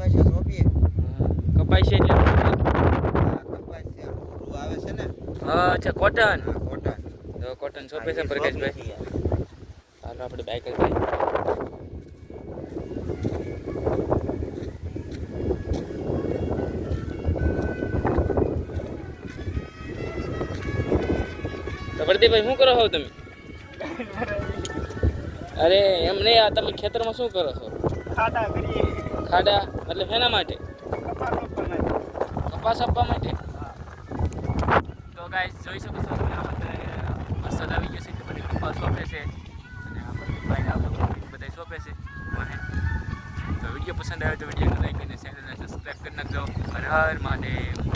કપાસિયા સોંપીએ. કપાસ છે એટલે કપાસિયા પૂરું આવે છે ને. હા અચ્છા કોટન. કોટન. તો કોટન સોંપે છે પ્રકાશભાઈ. હાલો આપણે બાઈક લઈ તો પ્રદીપભાઈ શું કરો છો તમે? અરે એમ નહીં, આ તમે ખેતરમાં શું કરો છો? ખાડા કરીએ. ખાડા મતલબ એના માટે? કપાસ આપવા માટે. તો ગાઈસ જોઈ શકો છો તમે વરસાદ આવી ગયો છે તો બધી કપાસ સોંપે છે અને આ ભાઈ આપણે બધા સોંપે છે મને. તો વિડીયો પસંદ આવે તો વિડીયોને લાઈક અને ચેનલને સબસ્ક્રાઈબ કરી નાખજો. હર હર મહાદેવ.